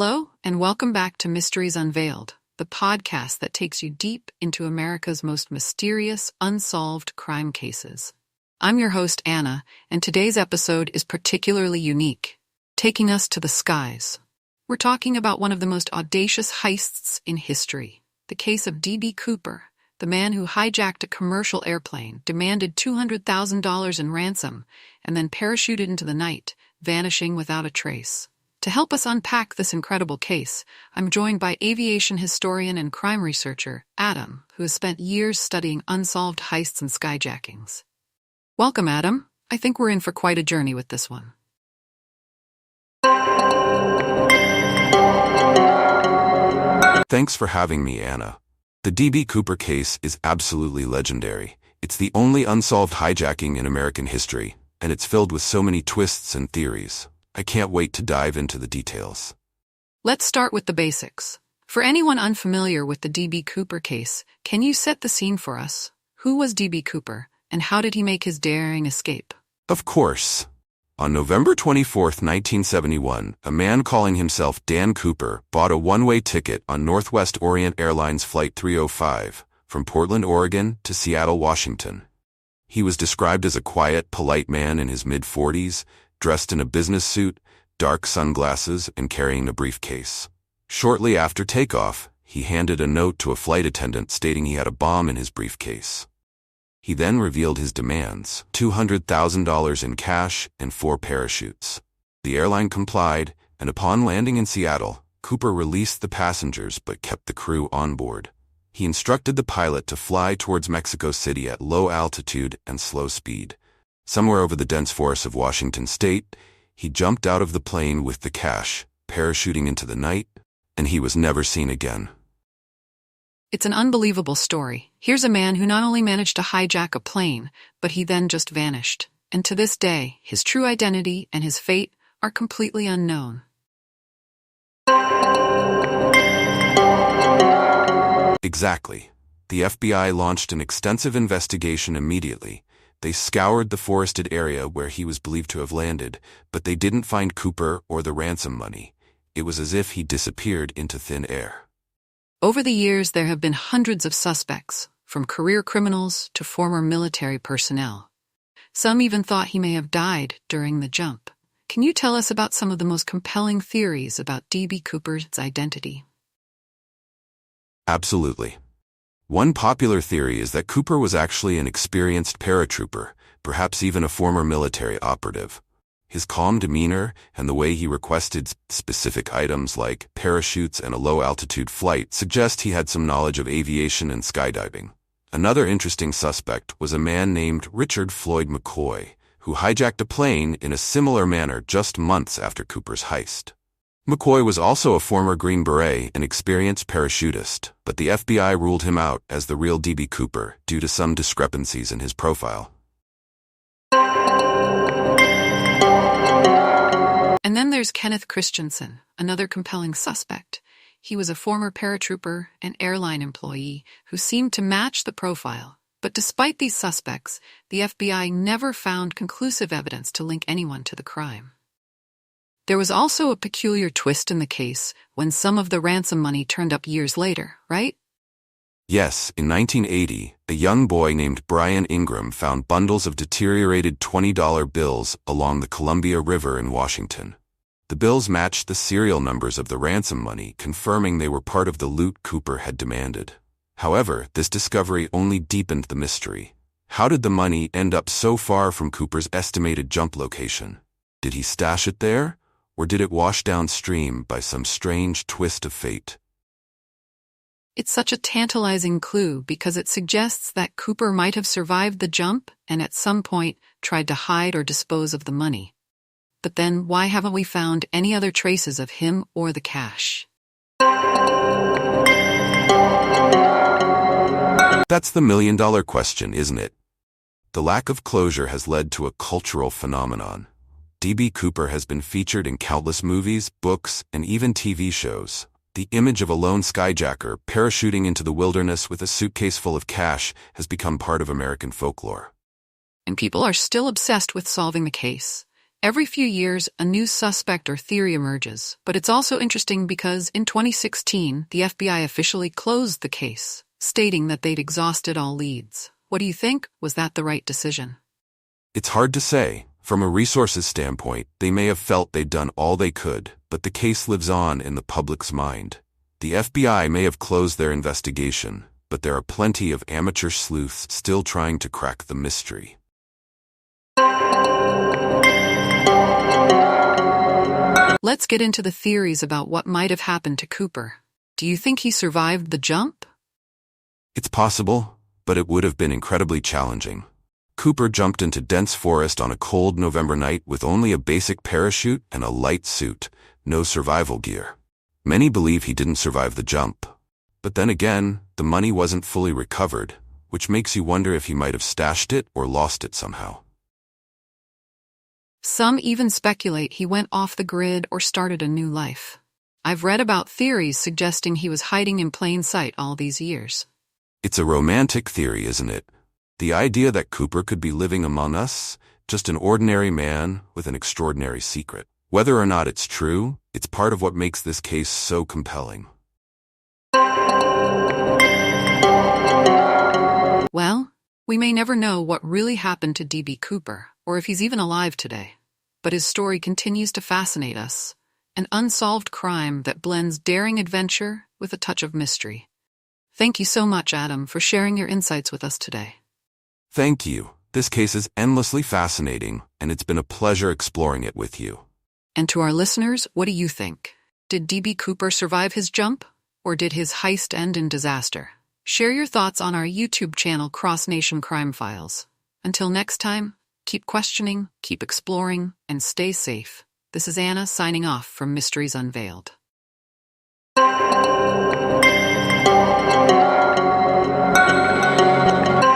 Hello, and welcome back to Mysteries Unveiled, the podcast that takes you deep into America's most mysterious, unsolved crime cases. I'm your host, Anna, and today's episode is particularly unique, taking us to the skies. We're talking about one of the most audacious heists in history, the case of D.B. Cooper, the man who hijacked a commercial airplane, demanded $200,000 in ransom, and then parachuted into the night, vanishing without a trace. To help us unpack this incredible case, I'm joined by aviation historian and crime researcher Adam, who has spent years studying unsolved heists and skyjackings. Welcome, Adam. I think we're in for quite a journey with this one. Thanks for having me, Anna. The D.B. Cooper case is absolutely legendary. It's the only unsolved hijacking in American history, and it's filled with so many twists and theories. I can't wait to dive into the details. Let's start with the basics. For anyone unfamiliar with the D.B. Cooper case, can you set the scene for us? Who was D.B. Cooper, and how did he make his daring escape? Of course. On November 24, 1971, a man calling himself Dan Cooper bought a one-way ticket on Northwest Orient Airlines Flight 305 from Portland, Oregon to Seattle, Washington. He was described as a quiet, polite man in his mid-40s, dressed in a business suit, dark sunglasses, and carrying a briefcase. Shortly after takeoff, he handed a note to a flight attendant stating he had a bomb in his briefcase. He then revealed his demands: $200,000 in cash and 4 parachutes. The airline complied, and upon landing in Seattle, Cooper released the passengers but kept the crew on board. He instructed the pilot to fly towards Mexico City at low altitude and slow speed. Somewhere over the dense forests of Washington state, he jumped out of the plane with the cash, parachuting into the night, and he was never seen again. It's an unbelievable story. Here's a man who not only managed to hijack a plane, but he then just vanished. And to this day, his true identity and his fate are completely unknown. Exactly. The FBI launched an extensive investigation immediately. They scoured the forested area where he was believed to have landed, but they didn't find Cooper or the ransom money. It was as if he disappeared into thin air. Over the years, there have been hundreds of suspects, from career criminals to former military personnel. Some even thought he may have died during the jump. Can you tell us about some of the most compelling theories about D.B. Cooper's identity? Absolutely. One popular theory is that Cooper was actually an experienced paratrooper, perhaps even a former military operative. His calm demeanor and the way he requested specific items like parachutes and a low-altitude flight suggest he had some knowledge of aviation and skydiving. Another interesting suspect was a man named Richard Floyd McCoy, who hijacked a plane in a similar manner just months after Cooper's heist. McCoy was also a former Green Beret and experienced parachutist, but the FBI ruled him out as the real D.B. Cooper due to some discrepancies in his profile. And then there's Kenneth Christensen, another compelling suspect. He was a former paratrooper and airline employee who seemed to match the profile. But despite these suspects, the FBI never found conclusive evidence to link anyone to the crime. There was also a peculiar twist in the case when some of the ransom money turned up years later, right? Yes, in 1980, a young boy named Brian Ingram found bundles of deteriorated $20 bills along the Columbia River in Washington. The bills matched the serial numbers of the ransom money, confirming they were part of the loot Cooper had demanded. However, this discovery only deepened the mystery. How did the money end up so far from Cooper's estimated jump location? Did he stash it there? Or did it wash downstream by some strange twist of fate? It's such a tantalizing clue because it suggests that Cooper might have survived the jump and at some point tried to hide or dispose of the money. But then why haven't we found any other traces of him or the cash? That's the million-dollar question, isn't it? The lack of closure has led to a cultural phenomenon. D.B. Cooper has been featured in countless movies, books, and even TV shows. The image of a lone skyjacker parachuting into the wilderness with a suitcase full of cash has become part of American folklore. And people are still obsessed with solving the case. Every few years, a new suspect or theory emerges, but it's also interesting because in 2016, the FBI officially closed the case, stating that they'd exhausted all leads. What do you think? Was that the right decision? It's hard to say. From a resources standpoint, they may have felt they'd done all they could, but the case lives on in the public's mind. The FBI may have closed their investigation, but there are plenty of amateur sleuths still trying to crack the mystery. Let's get into the theories about what might have happened to Cooper. Do you think he survived the jump? It's possible, but it would have been incredibly challenging. Cooper jumped into dense forest on a cold November night with only a basic parachute and a light suit, no survival gear. Many believe he didn't survive the jump. But then again, the money wasn't fully recovered, which makes you wonder if he might have stashed it or lost it somehow. Some even speculate he went off the grid or started a new life. I've read about theories suggesting he was hiding in plain sight all these years. It's a romantic theory, isn't it? The idea that Cooper could be living among us, just an ordinary man with an extraordinary secret. Whether or not it's true, it's part of what makes this case so compelling. Well, we may never know what really happened to D.B. Cooper, or if he's even alive today. But his story continues to fascinate us, an unsolved crime that blends daring adventure with a touch of mystery. Thank you so much, Adam, for sharing your insights with us today. Thank you. This case is endlessly fascinating, and it's been a pleasure exploring it with you. And to our listeners, what do you think? Did D.B. Cooper survive his jump, or did his heist end in disaster? Share your thoughts on our YouTube channel, Cross Nation Crime Files. Until next time, keep questioning, keep exploring, and stay safe. This is Anna signing off from Mysteries Unveiled.